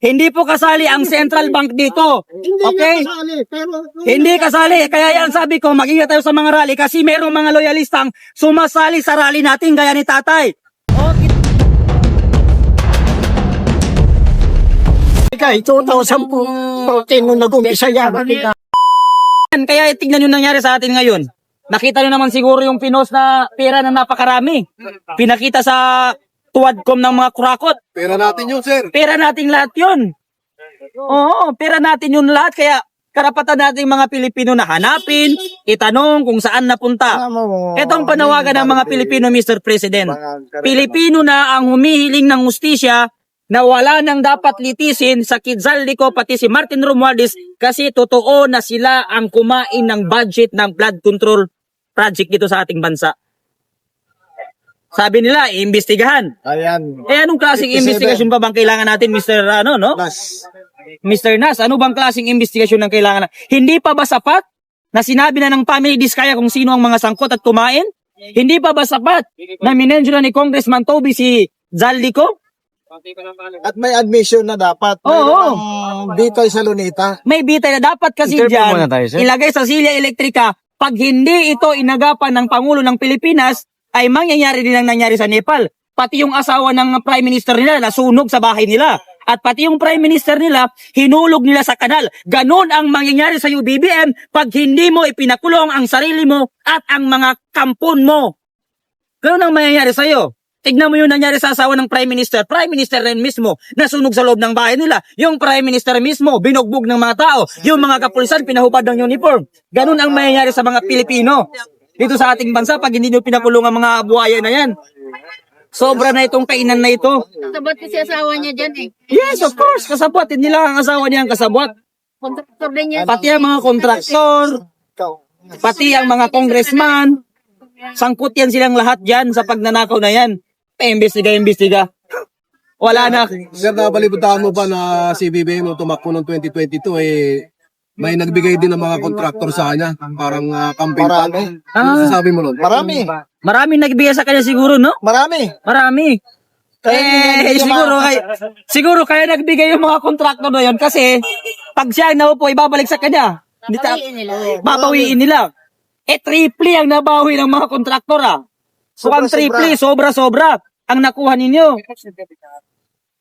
Hindi po kasali ang Central Bank dito. Okay? Hindi kasali. Kaya yan sabi ko, mag-ingat tayo sa mga rally kasi merong mga loyalistang sumasali sa rally natin gaya ni tatay. Kaya 2014 nung nag-umpisa yan. Kaya tignan nyo nangyari sa atin ngayon. Nakita nyo naman siguro yung pinos na pera na napakarami. Pinakita sa tuwadcom ng mga kurakot. Pera natin yun, sir. Pera natin lahat yun. Oo, pera natin yun lahat. Kaya karapatan natin mga Pilipino na hanapin, itanong kung saan napunta. Ito ang panawagan ng mga Pilipino, Mr. President. Pilipino na ang humihiling ng hustisya na wala nang dapat litisin sa Quezaldico pati si Martin Romualdez kasi totoo na sila ang kumain ng budget ng flood control project dito sa ating bansa. Sabi nila, iimbestigahan. Ayan. Anong klaseng 57. investigasyon pa bang kailangan natin, Mr. Mr. Nas, ano bang klaseng investigasyon ang kailangan natin? Hindi pa ba sapat na sinabi na ng Family Diskaya kung sino ang mga sangkot at kumain? Hindi pa ba sapat na minention na ni Congressman Toby si Zaldico? At may admission na dapat. Oo. Dito sa Lunita. May bitay na dapat kasi dyan, ilagay sa silya elektrika, pag hindi ito inagapan ng Pangulo ng Pilipinas, ay mangyayari din ang nangyari sa Nepal. Pati yung asawa ng Prime Minister nila nasunog sa bahay nila. At pati yung Prime Minister nila, hinulog nila sa kanal. Ganon ang mangyayari sa UBBM pag hindi mo ipinakulong ang sarili mo at ang mga kampon mo. Ganon ang mangyayari sa'yo. Tignan mo yung nangyari sa asawa ng Prime Minister. Prime Minister rin mismo, nasunog sa loob ng bahay nila. Yung Prime Minister mismo, binugbog ng mga tao. Yung mga kapulisan, pinahubad ng uniform. Ganon ang mangyayari sa mga Pilipino dito sa ating bansa pag hindi nyo pinakulong ang mga buhaya na yan. Sobra na itong kainan na ito. Kasabot kasi asawa niya dyan eh. Yes, of course. Kasabot. Hindi lang ang asawa niya ang kasabot. Kontraktor din niya. Pati ang mga kontraktor, pati ang mga congressman. Sangkot yan silang lahat dyan sa pagnanakaw na yan. Imbestiga. Wala na. Sir, nabalibutaan mo ba na si BBM nung tumakbo noong 2022, may nagbigay din ng mga kontraktor sa kanya. Parang campaign fund. Ano sasabi mo nun? Marami. Marami nagbigay sa kanya siguro, no? Marami. Siguro kaya nagbigay yung mga kontraktor na yun kasi pag siya naupo, ibabalik sa kanya. Babawiin nila. Triple ang nabawi ng mga kontraktor, ah. So, ang triple, sobra-sobra ang nakuha ninyo.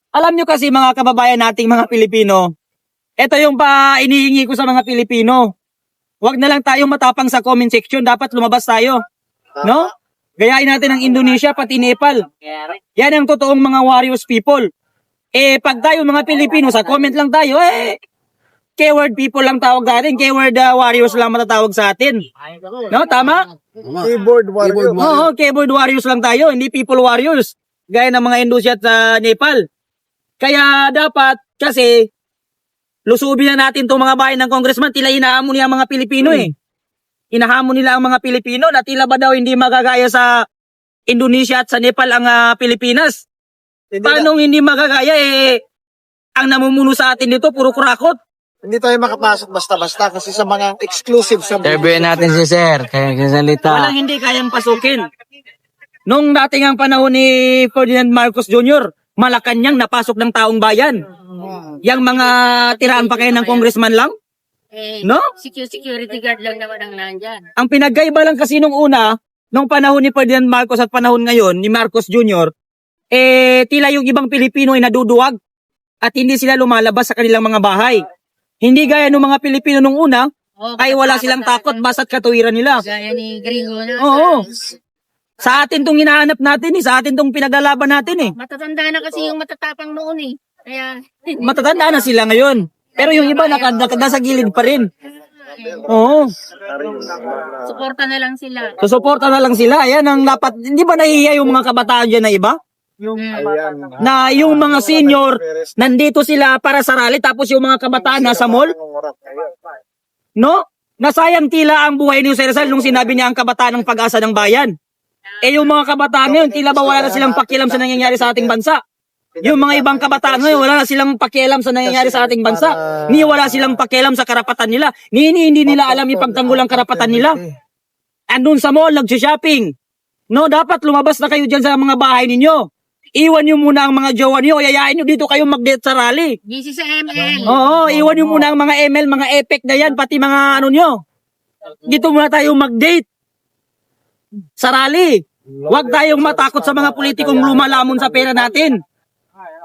Alam nyo kasi mga kababayan nating mga Pilipino, ito yung inihingi ko sa mga Pilipino. Huwag na lang tayong matapang sa comment section. Dapat lumabas tayo. No? Gayahin natin ang Indonesia, pati Nepal. Yan ang totoong mga warriors people. Pag tayo mga Pilipino, sa comment lang tayo, keyword people lang tawag natin. Keyword warriors lang matatawag sa atin. No? Tama? Keyboard warrior. Oo, keyboard warriors lang tayo. Hindi people warriors. Gaya ng mga Indonesia at Nepal. Kaya dapat, kasi, lusubin na natin itong mga bayan ng congressman, tila inahamon niya ang mga Pilipino Inahamon nila ang mga Pilipino na tila ba daw hindi magagaya sa Indonesia at sa Nepal ang Pilipinas. Paano hindi magagaya ang namumuno sa atin dito, puro kurakot. Hindi tayo makapasok basta-basta kasi sa mga exclusive sa Interviewin natin si Sir, kaya kasalita. Walang hindi kayang pasukin. Nung dating ang panahon ni Ferdinand Marcos Jr., Malacanang napasok ng taong bayan. Yang mga tiraan pa kayo ng congressman lang? No? Security guard lang naman ang nandyan. Ang pinagkaiba lang kasi nung una, nung panahon ni Ferdinand Marcos at panahon ngayon ni Marcos Jr., tila yung ibang Pilipino ay naduduwag at hindi sila lumalabas sa kanilang mga bahay. Hindi gaya ng mga Pilipino nung una, ay wala silang takot basta't katuwiran nila. Gaya ni Gringo na. Oo. Sa atin tong hinahanap natin sa atin tong pinaglalaban natin Matatanda na kasi yung matatapang noon Kaya, Matatanda na sila ngayon. Pero yung iba nasa gilid pa rin. Oo. suporta na lang sila. Susuporta na lang sila. Ayan ang dapat. Hindi ba nahihiya yung mga kabataan dyan na iba? Na yung mga senior, nandito sila para sa rally, tapos yung mga kabataan nasa mall? No? Nasayang tila ang buhay ni Jose Rizal nung sinabi niya ang kabataan ng pag-asa ng bayan. Yung mga kabataan ngayon, tila ba wala na silang pakialam sa nangyayari sa ating bansa? Yung mga ibang kabataan ngayon, wala na silang pakialam sa nangyayari sa ating bansa. Ni wala silang pakialam sa karapatan nila. Hindi nila alam yung pagtanggol ang karapatan nila. Andun sa mall, nag-shopping. No, dapat lumabas na kayo dyan sa mga bahay ninyo. Iwan nyo muna ang mga jowa nyo, yayain nyo dito kayo mag-date sa rally. Busy sa ML. Oo, iwan nyo muna ang mga ML, mga EPEC na yan, pati mga ano nyo. Dito muna tayo mag-date sa rally. Huwag tayong matakot sa mga politikong lumalamon sa pera natin.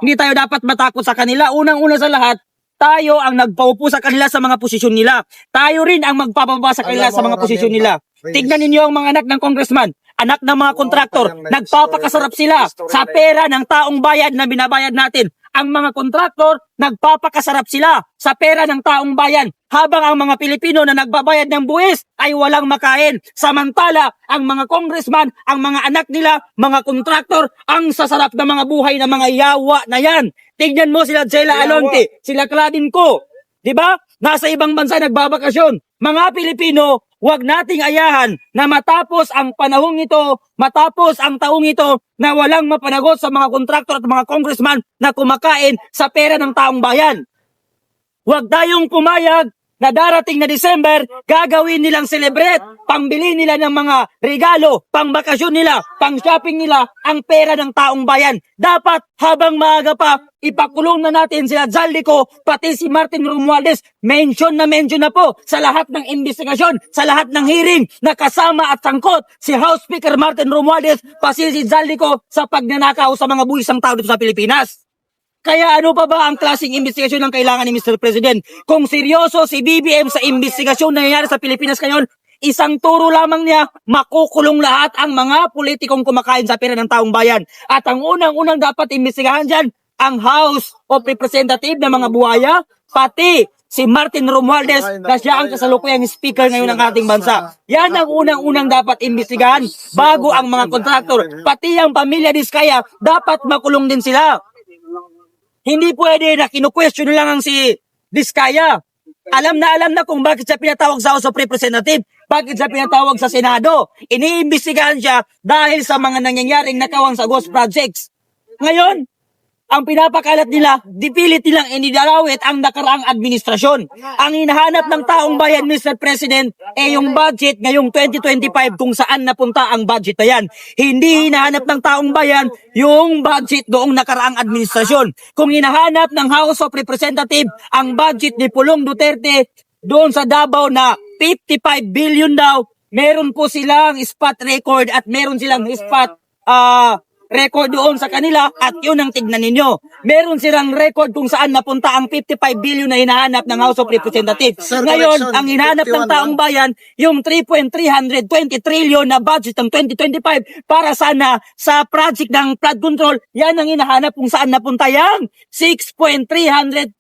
Hindi tayo dapat matakot sa kanila. Unang-una sa lahat, tayo ang nagpaupo sa kanila sa mga posisyon nila. Tayo rin ang magpapababa sa kanila sa mga posisyon nila. Tignan ninyo ang mga anak ng congressman, anak ng mga kontraktor, nagpapakasarap sila sa pera ng taong bayan na binabayad natin. Ang mga kontraktor, nagpapakasarap sila sa pera ng taong bayan, habang ang mga Pilipino na nagbabayad ng buwis ay walang makain. Samantala, ang mga congressman, ang mga anak nila, mga kontraktor, ang sasarap na mga buhay ng mga yawa na yan. Tignan mo sila Jela Alonte, sila Claudine Co. Diba? Nasa ibang bansa nagbabakasyon. Mga Pilipino, huwag nating ayahan na matapos ang panahong ito, matapos ang taong ito, na walang mapanagot sa mga kontraktor at mga congressman na kumakain sa pera ng taong bayan. Huwag tayong pumayag na darating na December, gagawin nilang celebrate, pangbili nila ng mga regalo, pang bakasyon nila, pang shopping nila, ang pera ng taong bayan. Dapat habang maaga pa, ipakulong na natin sila Zaldico, pati si Martin Romualdez. Mention na po sa lahat ng investigasyon, sa lahat ng hearing, na kasama at sangkot si House Speaker Martin Romualdez, pati si Zaldico sa pagnanakaw sa mga buwisang tao dito sa Pilipinas. Kaya ano pa ba ang klaseng investigasyon ang kailangan ni Mr. President? Kung seryoso si BBM sa investigasyon na nangyayari sa Pilipinas ngayon, isang turo lamang niya, makukulong lahat ang mga politikong kumakain sa pera ng taong bayan. At ang unang-unang dapat imbestigahan dyan, ang House of Representatives na mga buhaya, pati si Martin Romualdez na siya ang kasalukuyang speaker ngayon ng ating bansa. Yan ang unang-unang dapat imbestigahan bago ang mga kontraktor. Pati ang pamilya Diskaya, dapat makulong din sila. Hindi pwede na kinu-question lang ang si Diskaya. Alam na kung bakit siya pinatawag sa House of Representatives, bakit siya pinatawag sa Senado. Iniimbestigahan siya dahil sa mga nangyayaring nakawang sa ghost projects. Ngayon, ang pinapakalat nila, dipilit nilang inidarawit ang nakaraang administrasyon. Ang hinahanap ng taong bayan, Mr. President, yung budget ngayong 2025 kung saan napunta ang budget na yan. Hindi hinahanap ng taong bayan yung budget doong nakaraang administrasyon. Kung hinahanap ng House of Representatives ang budget ni Pulong Duterte doon sa Davao na 55 billion daw, meron po silang spot record at meron silang spot record doon sa kanila at yun ang tignan ninyo. Meron silang record kung saan napunta ang 55 billion na hinahanap ng House of Representatives. Ngayon, ang hinahanap ng taong bayan, yung 3.320 trillion na budget ng 2025 para sana sa project ng flood control, yan ang hinahanap kung saan napunta yung 6.320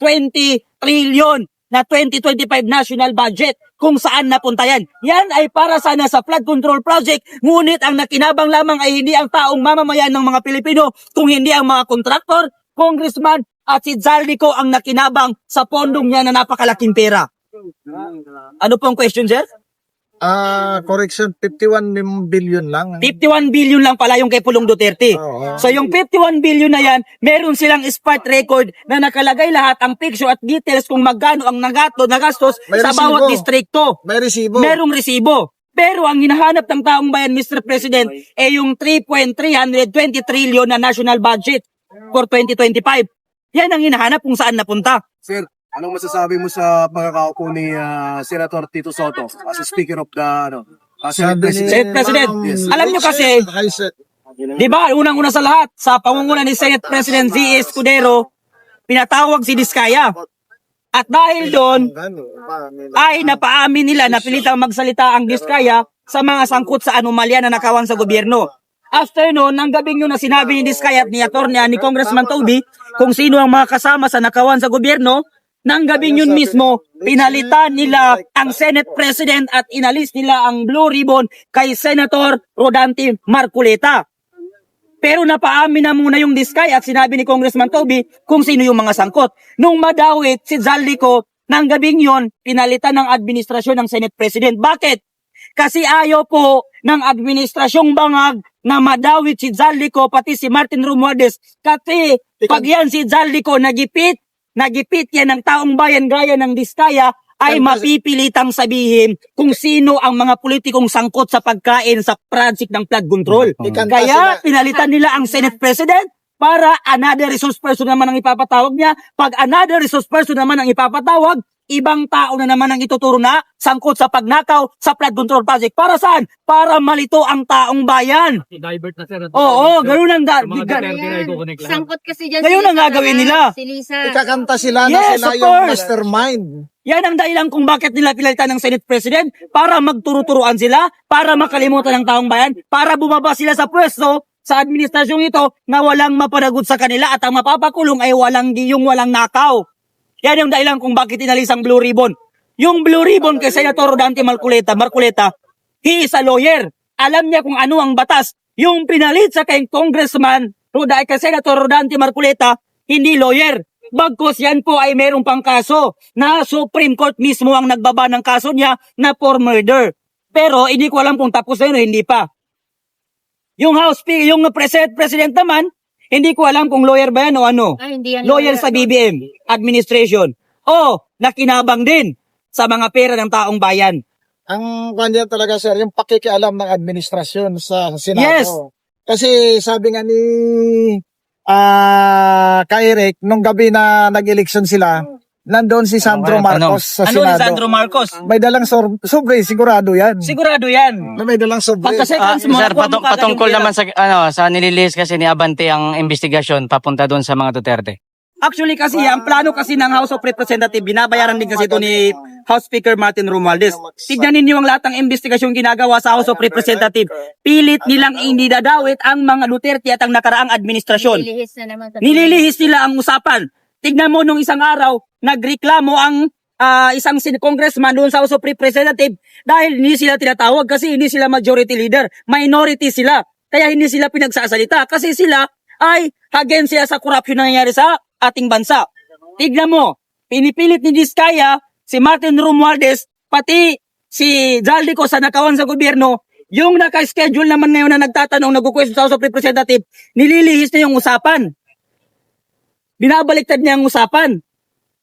trillion na 2025 national budget, kung saan napunta yan. Yan ay para sana sa flood control project, ngunit ang nakinabang lamang ay hindi ang taong mamamayan ng mga Pilipino, kung hindi ang mga kontraktor, congressman, at si Zaldico ang nakinabang sa pondong niya na napakalaking pera. Ano pong question, sir? Correction, 51 billion lang. 51 billion lang pala yung kay Pulong Duterte. Oo. So yung 51 billion na yan, meron silang spot record na nakalagay lahat ang picture at details kung magkano ang nagastos May sa resibo. bawat distrikto. May resibo. Merong resibo. Pero ang hinahanap ng taong bayan, Mr. President, yung 3.320 trillion na national budget for 2025. Yan ang hinahanap kung saan napunta. Sir, anong masasabi mo sa pagkakaupo ni Senator Tito Soto as Speaker of the Senate President? Senate President, Yes. alam nyo kasi, di ba, unang-una sa lahat, sa pangunguna ni Senate President Z. Escudero, pinatawag si Diskaya. At dahil doon, ay napaamin nila na pilitang magsalita ang Diskaya sa mga sangkot sa anomalya na nakawang sa gobyerno. After noon, ng gabing yun na sinabi ni Diskaya at ni Attorney ni Congressman Toby kung sino ang mga kasama sa nakawan sa gobyerno, ng gabing yun mismo, pinalitan nila ang Senate President at inalis nila ang blue ribbon kay Senator Rodante Marcoleta. Pero napaamin na muna yung Diskaya at sinabi ni Congressman Toby kung sino yung mga sangkot. Nung madawit si Zaldico, ng gabing yon, pinalitan ng administrasyon ng Senate President. Bakit? Kasi ayaw po ng administrasyong bangag na madawit si Zaldico pati si Martin Romualdez. Kasi pag yan si Zaldico nagipit yan ng taong bayan gaya ng Diskaya, ay mapipilitang sabihin kung sino ang mga politikong sangkot sa pagkain sa project ng flood control. Kaya pinalitan nila ang Senate President, para another resource person naman ang ipapatawag niya. Pag another resource person naman ang ipapatawag, ibang tao na naman ang ituturo na sangkot sa pagnakaw sa flood control project. Para saan? Para malito ang taong bayan. Divert na sir. Oo, ganoon ang Sangkot kasi dyan. Ngayon ang gagawin nila. Si Lisa. Ikakanta sila na Yes, sila of yung course. mastermind. Yan ang dahilan kung bakit nila pinalitan ng Senate President, para magturo-turuan sila, para makalimutan ng taong bayan, para bumaba sila sa pwesto sa administrasyong ito na walang mapanagot sa kanila at ang mapapakulong ay walang nakaw. Yan yung dahilan kung bakit inalis ang Blue Ribbon. Yung Blue Ribbon kay Senator Rodante Marcoleta, he is a lawyer. Alam niya kung ano ang batas. Yung pinalit sa kay Congressman, kay Senator Rodante Marcoleta, hindi lawyer. Bagkus yan po ay merong pang kaso na Supreme Court mismo ang nagbaba ng kaso niya na for murder. Pero hindi ko alam kung tapos na yun o hindi pa. Yung President naman, hindi ko alam kung lawyer ba yan o ano. Ay, hindi yan Lawyer sa BBM administration. O, nakinabang din sa mga pera ng taong bayan. Ang kanya talaga sir, yung pakikialam ng administrasyon sa Senado. Yes. Kasi sabi nga ni Eric, nung gabi na nag-election sila, nandoon si Sandro Marcos sa Ano Senado. si Sandro Marcos? May dalang sobre, sigurado yan. Sigurado yan. May dalang sobre. Pagka-seconds mo, Sir, nakuha mo kagad patungkol yung pera. naman sa nililihis kasi ni Abante ang investigasyon papunta doon sa mga Duterte. Actually kasi, ang plano kasi ng House of Representatives, binabayaran din kasi ito ni House Speaker Martin Romualdez. Tignan ninyo ang lahat ng investigasyon ginagawa sa House of Representatives. Pilit nilang indidadawit ang mga Duterte at ang nakaraang administrasyon. Nililihis na naman. Nililihis nila ang usapan. Tignan mo nung isang araw, nagreklamo ang isang congressman doon sa House of Representatives dahil hindi sila tinatawag kasi hindi sila majority leader. Minority sila. Kaya hindi sila pinagsasalita kasi sila ay against sila sa corruption na nangyayari sa ating bansa. Tignan mo, pinipilit ni Diskaya, si Martin Romualdez, pati si Zaldico sa nakawan sa gobyerno, yung naka-schedule naman ngayon na nagtatanong, nag-question sa House of Representatives, nililihis na yung usapan. Binabaliktad niya ang usapan.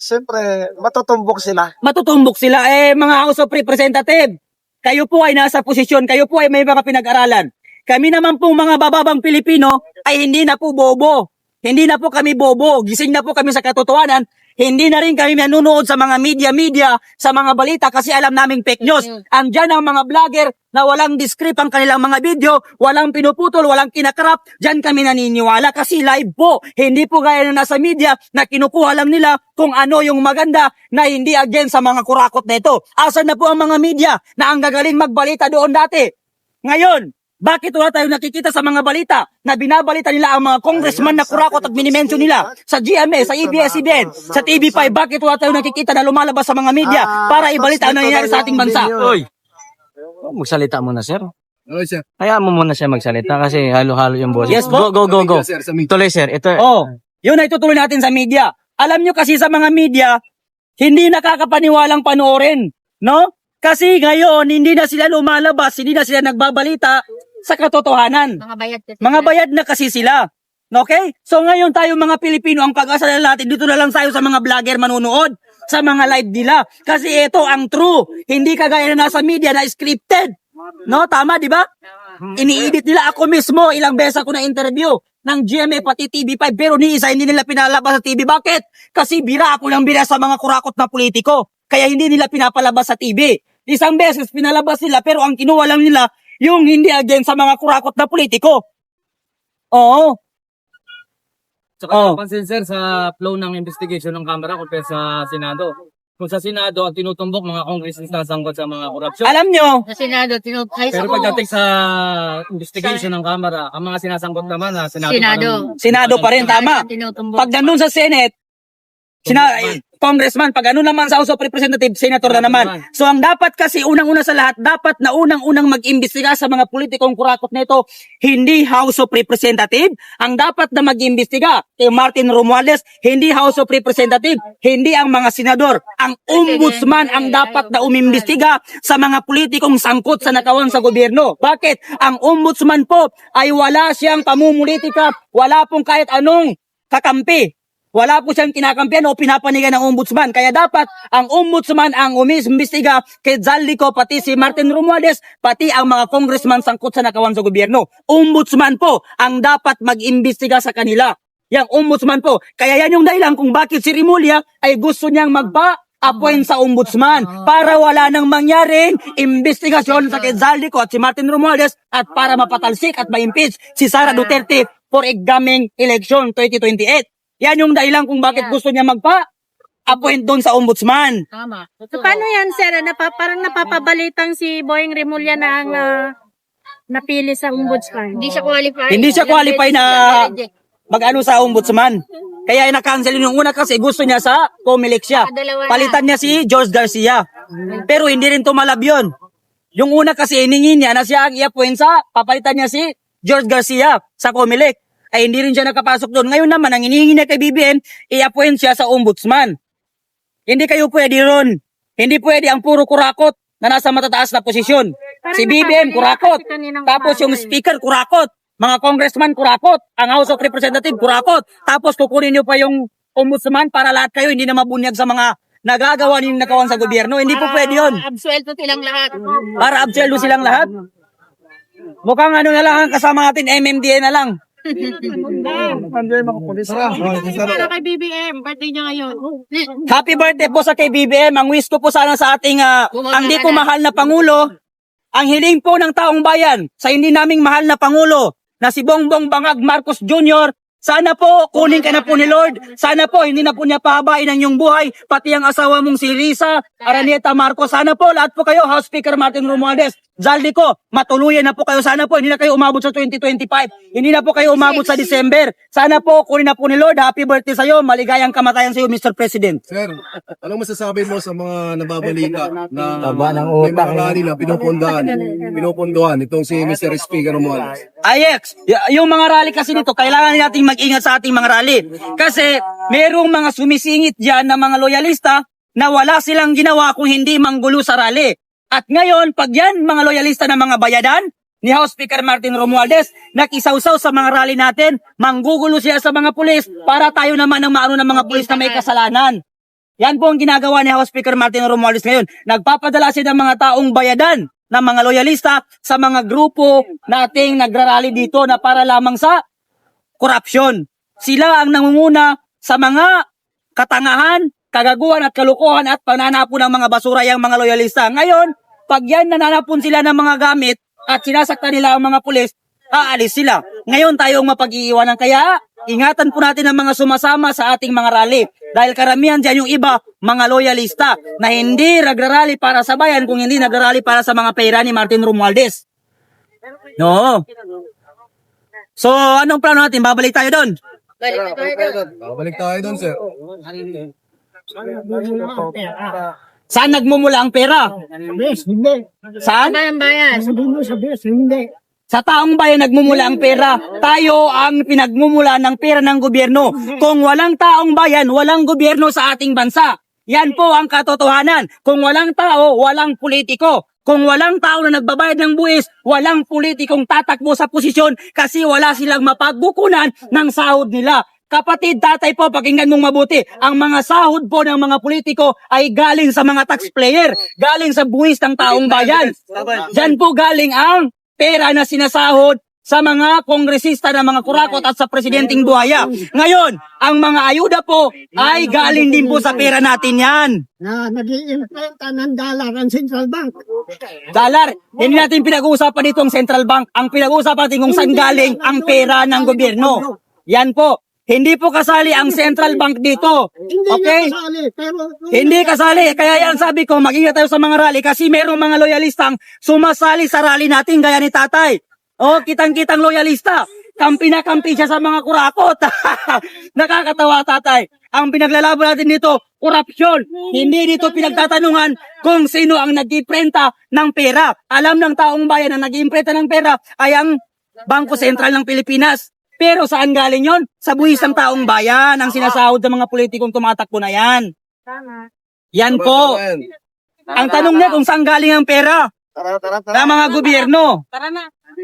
Siyempre, matutumbok sila. Matutumbok sila. Mga House of Representatives, kayo po ay nasa posisyon, kayo po ay may mga pinag-aralan. Kami naman po mga bababang Pilipino ay hindi na po bobo. Hindi na po kami bobo. Gising na po kami sa katotohanan. Hindi na rin kami nanonood sa mga media, sa mga balita kasi alam naming fake news. Andyan ang mga vlogger na walang descript ang kanilang mga video, walang pinuputol, walang kinakrap. Diyan kami naniniwala kasi live po. Hindi po gaya na nasa media na kinukuha lang nila kung ano yung maganda na hindi against sa mga kurakot na ito. Asan na po ang mga media na ang gagaling magbalita doon dati? Ngayon, bakit wala tayo nakikita sa mga balita na binabalita nila ang mga congressman na kurakot at minimension nila sa GMA, sa ABS-CBN, sa TV5? Bakit wala tayo nakikita na lumalabas sa mga media para ibalita ang nangyayari sa ating bansa? Oy, magsalita muna, sir. Oo, sir. Hayaan mo muna siya magsalita kasi halo-halo yung boses. Yes, po. Go. Sir, sa media. Tuloy, sir. Ito. Oh, yun ay tutuloy natin sa media. Alam nyo kasi sa mga media, hindi nakakapaniwalang panoorin, no? Kasi ngayon, hindi na sila lumalabas, hindi na sila nagbabalita sa katotohanan. Mga bayad kasi. Mga bayad na kasi sila. Okay? So ngayon tayo mga Pilipino, ang pag-asa na natin, dito na lang tayo sa mga vlogger manunood, sa mga live nila. Kasi ito ang true. Hindi kagaya na nasa media na scripted. No? Tama, di ba? Ini-edit nila. Ako mismo, ilang beses ako na interview ng GMA pati TV5, pero ni isa hindi nila pinalabas sa TV. Bakit? Kasi bira ako lang bira sa mga kurakot na politiko. Kaya hindi nila pinapalabas sa TV. Isang beses pinalabas nila, pero ang kinuha lang nila, yung hindi against sa mga kurakot na politiko. Oo. Saka napansin sir sa flow ng investigation ng Kamara compared sa Senado. Kung sa Senado, ang tinutumbok mga congressmen na sangkot sa mga korupsyon. Alam nyo, Sa Senado, tinutay Pero pagdating sa investigation ng Kamara, ang mga sinasangkot naman na Senado. Senado pa rin, tama. Tinutumbok. Pag nandun sa Senate, Congressman, pag ano naman sa House of Representatives, Senator na naman. So ang dapat kasi, unang-una sa lahat, dapat na unang-unang mag-imbestiga sa mga politikong kurakot na ito, hindi House of Representatives. Ang dapat na mag-imbestiga kay Martin Romualdez, hindi House of Representatives, hindi ang mga senador. Ang ombudsman ang dapat na umimbestiga sa mga politikong sangkot sa nakawan sa gobyerno. Bakit? Ang ombudsman po ay wala siyang pamumulitika, wala pong kahit anong kakampi. Wala po siyang kinakampihan o pinapanigan ng ombudsman. Kaya dapat ang ombudsman ang umiimbestiga kay Zaldico, pati si Martin Romualdez, pati ang mga congressman sangkot sa nakawan sa gobyerno. Ombudsman po ang dapat mag-imbestiga sa kanila. Yang ombudsman po. Kaya yan yung dahilan kung bakit si Rimulya ay gusto niyang magpa-appoint sa ombudsman para wala nang mangyaring investigasyon sa Quezaldi ko at si Martin Romualdez at para mapatalsik at ma-impeach si Sara Duterte for upcoming election 2028. Yan yung dahilan kung bakit gusto niya magpa-appoint doon sa ombudsman. Tama. So, paano yan, sir? Parang napapabalitang si Boying Rimulya na ang napili sa ombudsman. Hindi siya qualified. Hindi siya qualified na mag-ano sa ombudsman. Kaya na-cancel yung una kasi gusto niya sa Comelec siya. Palitan niya si George Garcia. Pero hindi rin tumalab yun. Yung una kasi hiningin niya na siya ang i-appoint sa, papalitan niya si George Garcia sa Comelec. Ay hindi rin siya nakapasok doon. Ngayon naman, ang hinihingi niya kay BBM, i-appoint siya sa ombudsman. Hindi kayo pwede ron. Hindi pwede ang puro kurakot na nasa matataas na posisyon. Si BBM kurakot. Tapos yung speaker kurakot. Mga congressman kurakot. Ang House of Representatives kurakot. Tapos kukunin niyo pa yung ombudsman para lahat kayo hindi na mabunyag sa mga nagagawa ninyong nakawan sa gobyerno. Hindi po pwede yun. Absuelto silang lahat. Para absueldo silang lahat. Mukhang ano na lang ang kasama natin, MMDA na lang. Para kay BBM, birthday niya ngayon. Happy birthday po sa kay BBM. Ang wish ko po sana sa ating ang di ko mahal na Pangulo, ang hiling po ng taong bayan sa hindi naming mahal na Pangulo na si Bongbong Bangag Marcos Jr., sana po kunin ka na po ni Lord. Sana po hindi na po niya pahabain ang iyong buhay. Pati ang asawa mong si Risa Araneta Marcos. Sana po lahat po kayo, House Speaker Martin Romualdez, Zaldi ko, matuluyan na po kayo. Sana po hindi na kayo umabot sa 2025. Hindi na po kayo umabot sa December. Sana po kunin na po ni Lord. Happy birthday sa iyo. Maligayang kamatayan sa iyo, Mr. President. Sir, anong masasabi mo sa mga nababalita na Taba ng may mga utang. rally na pinupunduhan itong si Mr. Speaker Romualdez? Ayex, yung mga rally kasi dito, kailangan nating mag-ingat sa ating mga rally. Kasi merong mga sumisingit dyan na mga loyalista na wala silang ginawa kung hindi manggulo sa rally. At ngayon, pag yan, mga loyalista ng mga bayadan, ni House Speaker Martin Romualdez, nakisawsaw sa mga rally natin, manggugulo siya sa mga pulis para tayo naman ang maano ng mga pulis na may kasalanan. Yan po ang ginagawa ni House Speaker Martin Romualdez ngayon. Nagpapadala siya ng mga taong bayadan, ng mga loyalista, sa mga grupo nating nagrarally dito na para lamang sa korupsyon. Sila ang nangunguna sa mga katangahan, kagaguhan at kalukuhan at pananapon ng mga basura yung mga loyalista. Ngayon, pag yan nananapon sila ng mga gamit at sinasaktan nila ang mga pulis, aalis sila. Ngayon tayo ang mapag-iiwanan. Kaya, ingatan po natin ang mga sumasama sa ating mga rally. Dahil karamihan dyan yung iba, mga loyalista, na hindi nagrarally para sa bayan, kung hindi nagrarally para sa mga pera ni Martin Romualdez. No. So, anong plano natin? Babalik tayo doon. Babalik tayo doon, sir. Saan nagmumula ang pera? Saan? Bayan bayan. Sa taong bayan nagmumula ang pera. Tayo ang pinagmumula ng pera ng gobyerno. Kung walang taong bayan, walang gobyerno sa ating bansa. Yan po ang katotohanan. Kung walang tao, walang politiko. Kung walang tao na nagbabayad ng buwis, walang politikong tatakbo sa posisyon kasi wala silang mapagbukunan ng sahod nila. Kapatid, tatay po, pakinggan mong mabuti. Ang mga sahod po ng mga politiko ay galing sa mga taxpayer, galing sa buwis ng taong bayan. Diyan po galing ang pera na sinasahod sa mga kongresista ng mga kurakot at sa presidenteng buhaya. Ngayon, ang mga ayuda po ay galing din po sa pera natin yan. Na nag-i-imprenta ng dollar ang Central Bank. Dollar, hindi natin pinag-uusapan dito ang Central Bank. Ang pinag-uusapan natin kung saan galing ang pera ng gobyerno. Yan po. Hindi po kasali ang Central Bank dito. Okay? Hindi kasali. Kaya yan sabi ko, mag-ingat tayo sa mga rally kasi merong mga loyalistang sumasali sa rally natin gaya ni tatay. Oh, kitang-kitang loyalista. Kampi na kampi siya sa mga kurakot. Nakakatawa, tatay. Ang pinaglalaban natin dito, korupsyon. Hindi dito pinagtatanungan kung sino ang nag-imprenta ng pera. Alam ng taong bayan na nag-imprenta ng pera ay ang Bangko Sentral ng Pilipinas. Pero saan galing yon? Sa buwis ng taong bayan, ang sinasahod ng mga politikong tumatakbo na yan. Yan po. Ang tanong niya kung saan galing ang pera ng mga gobyerno.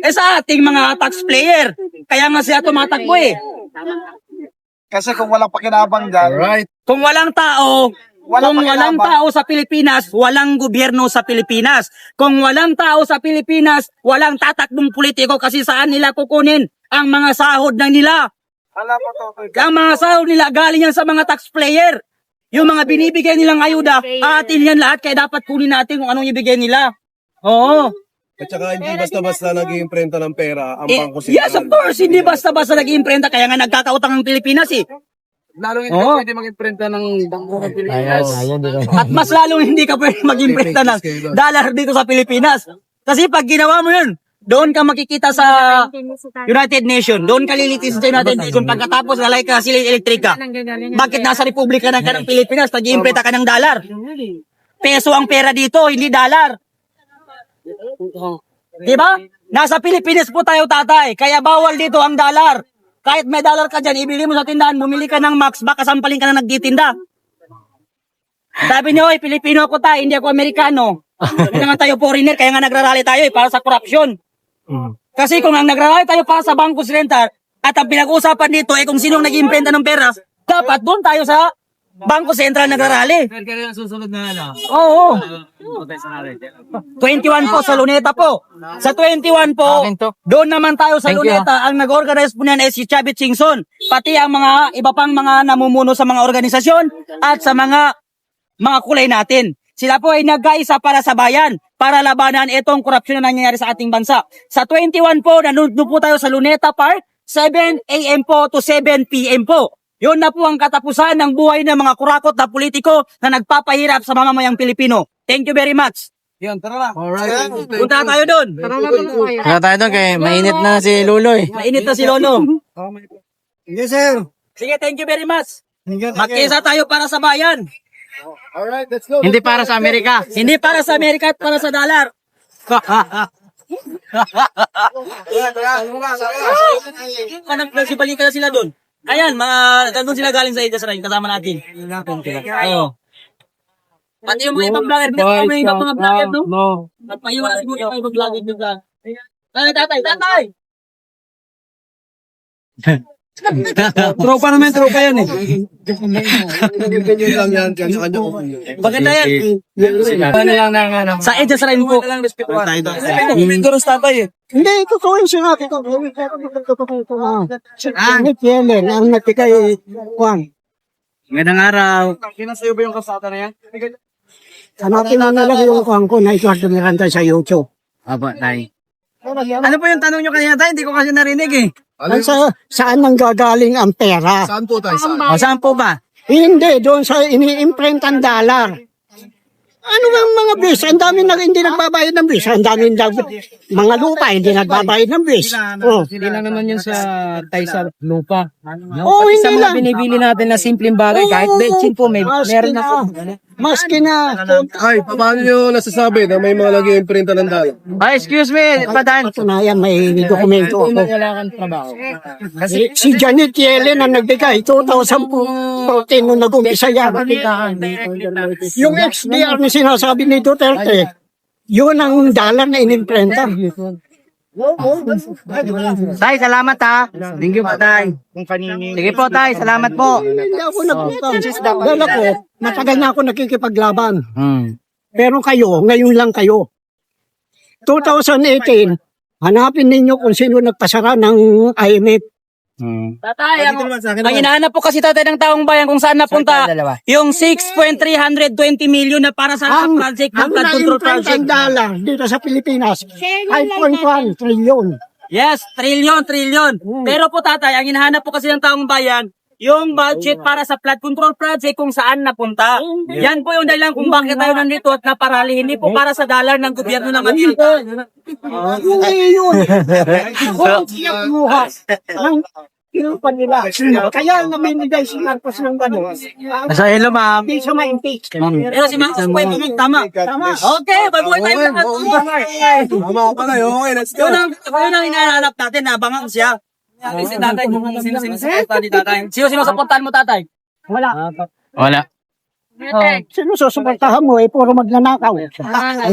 Sa ating mga taxpayer. Kaya nga siya tumatakbo eh. Kasi kung walang pakinabang dyan, Alright. Kung walang tao, Walang kung walang pakinabang. tao sa Pilipinas, walang gobyerno sa Pilipinas. Kung walang tao sa Pilipinas, walang tatakbong politiko kasi saan nila kukunin ang mga sahod ng nila. Ang mga sahod nila galing yan sa mga taxpayer. Yung mga binibigay nilang ayuda, atin yan lahat, kaya dapat kunin natin kung anong ibigay nila. Oo. At saka hindi basta-basta nag-iimprenta ng pera ang Eh, Bangko Sentral. yes, of course, hindi basta-basta nag-iimprenta, kaya nga nagkakautang ang Pilipinas eh. Lalong hindi Oo. pwede mag-imprenta ng Bangko ng Pilipinas. At mas lalong hindi ka pwede mag-imprenta ng dollar dito sa Pilipinas. Kasi pag ginawa mo yun, doon ka makikita sa United Nations. Doon ka lilitis sa United Nations. Pagkatapos lalay ka sila elektrika. Bakit nasa Republika ng Pilipinas, nag-iimprenta ka ng dollar? Peso ang pera dito, hindi dollar. Diba? Nasa Pilipinas po tayo, tatay. Kaya bawal dito ang dollar. Kahit may dollar ka dyan, ibili mo sa tindahan, bumili ka ng Max, baka sampalin ka na nagtitinda. Sabi niyo, oy, Pilipino ako tayo, hindi ako Amerikano. Hindi naman tayo foreigner, kaya nga nagrarally tayo para sa korupsyon. Kasi kung ang nagrarally tayo para sa Bangko Sentral, at ang pinag-uusapan dito ay kung sinong nag-imprenta ng pera, dapat doon tayo sa Bangko Sentral nagrarally. Kaya yung susunod na ano. Oo. 21 po sa Luneta po. Sa 21 po, Akin to. doon naman tayo sa Thank you, Luneta. Ang nag-organize po niyan ay si Chavit Singson. Pati ang mga iba pang mga namumuno sa mga organisasyon at sa mga kulay natin. Sila po ay nagkaisa para sa bayan, para labanan itong korupsyon na nangyayari sa ating bansa. Sa 21 po, nanonood po tayo sa Luneta Park, 7 a.m. po to 7 p.m. po. Yun na po ang katapusan ng buhay ng mga kurakot na politiko na nagpapahirap sa mamamayang Pilipino. Thank you very much. Yun, tara na. Alright. Punta tayo doon. Kaya tayo doon kay mainit na si Luloy. Mainit na si Lolo. Yes, sir. Sige, thank you very much. Magkisa tayo para sa bayan. Alright, let's go. Hindi para sa Amerika. Hindi para sa Amerika at para sa dollar. Anak, nagsibalikan na sila doon. Ayan, nandun sila galing sa Israel, kasama natin. Oo. Pati yung mga ibang vlogger, hindi ko may ibang mga vlogger, no? No. Nagpaiwan mo yung ibang vlogger nila. Tatay! Tropa naman, tropa yan eh. Ganyan lang yan. Kanya-kanya ko. Maganda yan. Ano lang na nga naman. Sa Israel po. Siguro tatay eh. Hindi, totoo yung sinabi ko. Angit yan eh. Ang natikay, Juan. Magandang araw. Kinasayo ba yung kasata na yan? Hanapin mo na lang yung Juan ko na Eduardo Miranda sa YouTube. Aba, tay. Ano po yung tanong nyo kanina tayo? Hindi ko kasi narinig eh. Ang saan nang gagaling ang pera? Saan po tayo? Saan? O, saan po ba? Hindi, doon sa ini-imprint ang dollar. Ano bang mga bis? Ang dami hindi nagbabayad ng bis. Ang dami mga lupa hindi nagbabayad ng bis. Oh. Hindi lang naman yun sa tayo sa lupa. Oh, hindi lang. Binibili natin na simpleng bagay. Kahit betchin po, meron na po. Maski na. Ay, paano nyo nasasabi na may mga nag-iimprenta ng dollar? Ay, excuse me, Padan. Patunayan, may dokumento ako. Wala kang trabaho. Si Janet Yellen ang nagbigay 2014 nung nag-umpisa yan. Yung XDR na sinasabi ni Duterte, yun ang dollar na inimprenta. Tay, salamat ha. Thank you po, tay. Sige po, tay, salamat po. Hindi ako nagpunta. Dahil ako, matagal na ako nakikipaglaban. Hmm. Pero kayo, ngayon lang kayo. 2018, hanapin ninyo kung sino nagpasara ng IMF. Tatay, ang hinahanap po kasi tatay ng taong bayan kung saan napunta yung 6.320 million na para sa project ng Ang flood control na-imprint project. ang dollar dito sa Pilipinas, 5.1 trillion. Yes, trillion. Pero po tatay, ang hinahanap po kasi ng taong bayan, yung budget para sa flood control project kung saan napunta. Yan po yung dahilan kung bakit tayo nandito at naparali. Hindi po para sa dollar ng gobyerno ng Amerika. Hindi yun. Kung sinakuha ng kinupa nila. Kaya naminigay si Marcos ng gano'n. Sa hello, ma'am. Hindi siya ma-impeach. Pero si Max, pwede mo, tama. Okay, babuhay tayo lahat. Tama ko pala. Okay, let's go. Yun ang hinahanap natin, nabangan siya. Si tatay, kung sino sinusuportahan ni tatay. Sino sinusuportahan mo, tatay? Wala. Sino susuportahan mo? Puro magnanakaw.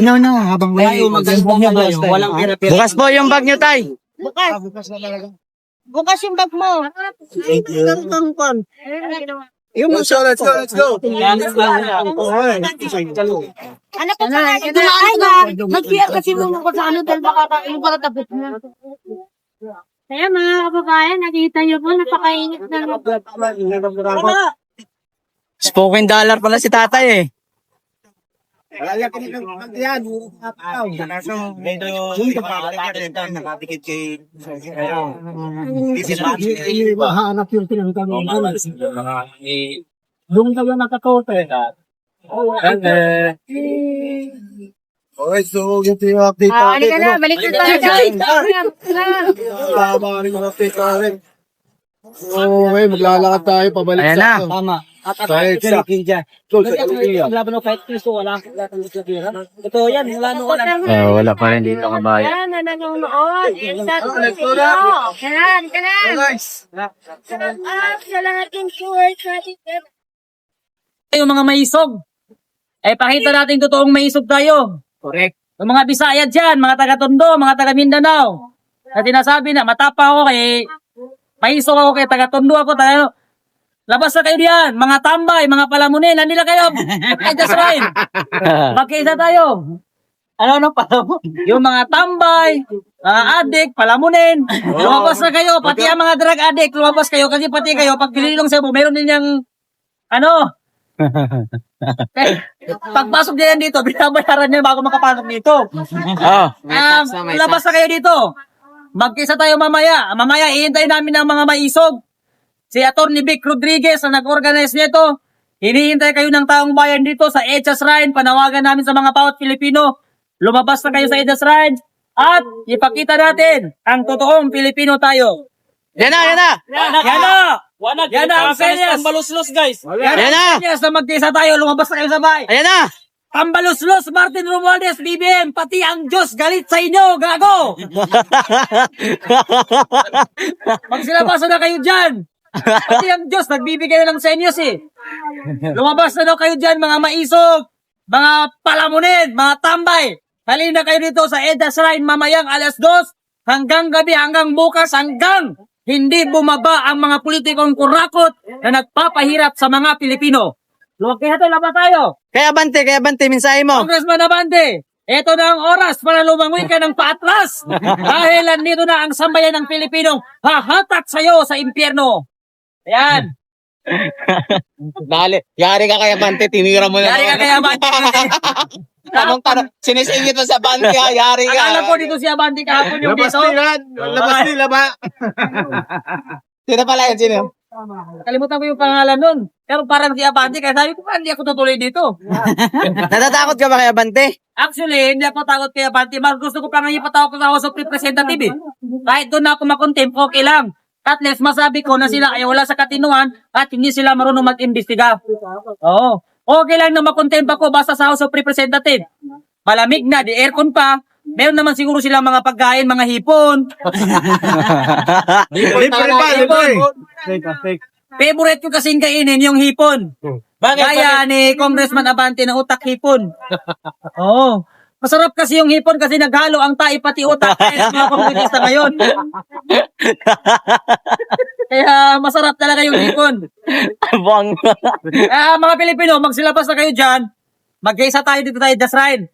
No. Habang tayo magandang tayo, walang pera-pera. Bukas po yung bag nyo, tay. Bukas yung bag mo. Let's go. Ano pa sa Mag-PR kasi mo ko sa ano dahil baka yung para tapos na. Kaya mga kababayan, nakita niyo po, napakainit na. Spoken dollar pala si tatay eh. Mahanap yung pinagtanungan. Doon ka lang nakakote. Okay, so ito yung update Halika na, balik na tayo. Tama rin yung update natin. Okay, maglalakad tayo pabalik Ayan na. sa... Tama. At Kahit sa... laban ng kahit piso, wala akong ito yan, wala nung wala. Wala pa rin dito kabayan. Yan, na nanonood. Yan, ka na. Sa lahat ng short, Yung mga maisog. Pakita natin totoong maisog tayo. Correct. Yung mga Bisaya dyan, mga taga-Tondo, mga taga-Mindanao. At sinasabi na, matapa ako kay, maisog ako kay taga-Tondo ako, labas na kayo diyan, mga tambay, mga palamunin, nandila kayo. That's right. Magkaisa tayo. Ano palamun? Yung mga tambay, mga adik, palamunin. Lumabas na kayo, pati ang mga drug addict, lumabas kayo, kasi pati kayo, pag pinilong sa meron din yung, pagpasok niya yan dito, binabayaran niya bago makapasok dito. Labas na kayo dito. Magkisa tayo mamaya. Mamaya, iintay namin ang mga maisog. Si Atty. Vic Rodriguez na nag-organize nito. Hinihintay kayo ng taong bayan dito sa EDSA Shrine. Panawagan namin sa mga bawat Pilipino. Lumabas na kayo sa EDSA Shrine. At ipakita natin ang totoong Pilipino tayo. Yan na, yan na! Yan na! Yan na ang senyas! Tambaluslos, guys. Yan Ayan na! na! Senyas na magkisa tayo. Lumabas na kayo sabay. Ayan na! Tambaluslos, Martin Romualdez, BBM, pati ang Diyos galit sa inyo, gago! Magsilabasan na kayo dyan! Pati ang Diyos, nagbibigay na ng senyos eh. Lumabas na daw kayo dyan, mga maisog, mga palamunin, mga tambay. Halina kayo dito sa EDSA Shrine mamayang alas 2 hanggang gabi, hanggang bukas, hanggang hindi bumaba ang mga politikong kurakot na nagpapahirap sa mga Pilipino. Kaya ito, labas tayo. Kaya Abante, mensahe mo. Congressman Abante, ito na ang oras para lumangoy ka ng paatras. Dahil nandito na ang sambayan ng Pilipinong hahatak sa'yo sa impyerno. Ayan. Dali, yari ka kay Abante, tinira mo na. Yari ka kaya Abante. Tanong, sinisingit mo sa Abante, yari ka. Akala ko dito si Abante kahapon yung Labas dito. labas nila ba? Sino pala yun, sino? Kalimutan ko yung pangalan nun. Pero parang si Abante, kaya sabi ko, hindi ako tutuloy dito. Natatakot ka ba kay Abante? Actually, hindi ako takot kay Abante. Mas gusto ko pa nga ipatawag ko sa House of Representatives. Kahit doon ako makontempt, okay lang. At least masabi ko na sila ay wala sa katinuan at hindi sila marunong mag-imbestiga. Oo. Okay lang na makontempt ako basta sa House of Representatives. Malamig na, di aircon pa. Meron naman siguro silang mga pagkain, mga hipon. Hipon. Favorite ko kasing kainin yung hipon. Gaya ni Congressman Abante na utak hipon. Oo. Masarap kasi yung hipon kasi naghalo ang tae pati utak kaya mga komunista ngayon. Kaya masarap talaga yung hipon. Buwang. Mga Pilipino, magsilabas na kayo dyan. Mag-isa tayo dito tayo, just ride.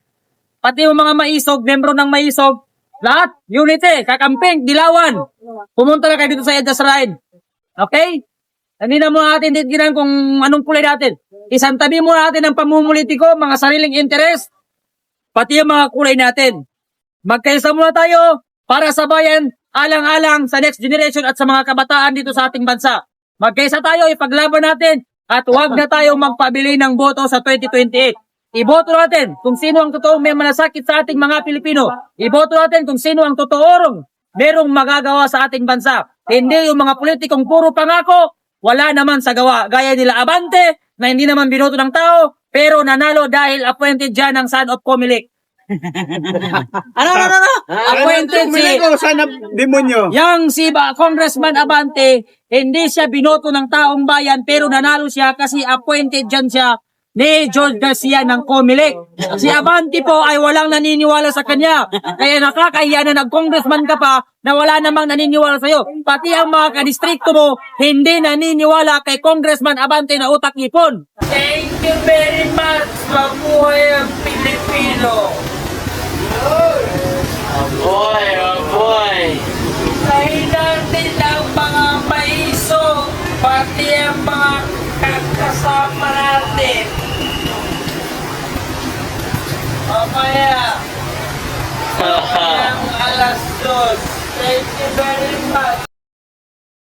Pati yung mga maisog, membro ng maisog, lahat, unity, kakamping, dilawan. Pumunta na kayo dito sa EDSA Shrine. Okay? Hindi na muna natin titigilan kung anong kulay natin. Isang tabi muna natin ang pamumulitiko, mga sariling interest, pati yung mga kulay natin. Magkaisa muna tayo para sa bayan, alang-alang sa next generation at sa mga kabataan dito sa ating bansa. Magkaisa tayo, ipaglaban natin at huwag na tayo magpabili ng boto sa 2028. Iboto natin kung sino ang totoong may malasakit sa ating mga Pilipino. Iboto natin kung sino ang totoong merong magagawa sa ating bansa. Hindi yung mga politikong puro pangako, wala naman sa gawa. Gaya nila Abante, na hindi naman binoto ng tao, pero nanalo dahil appointed dyan ng son of Comelec. Ano? Appointed si... Sana demonyo. Yang si Congressman Abante, hindi siya binoto ng taong bayan, pero nanalo siya kasi appointed dyan siya ni George Garcia ng Comelec. Si Abante po ay walang naniniwala sa kanya. Kaya nakakahiya na nag-congressman ka pa na wala namang naniniwala sa'yo. Pati ang mga kadistrikto mo, hindi naniniwala kay Congressman Abante na utak ipon. Thank you very much, mabuhay ang Pilipino. Boy, oh boy. Dahilan din ang mga maiso, pati ang mga kasama natin. Mamaya, ng alas 2. Thank you very much.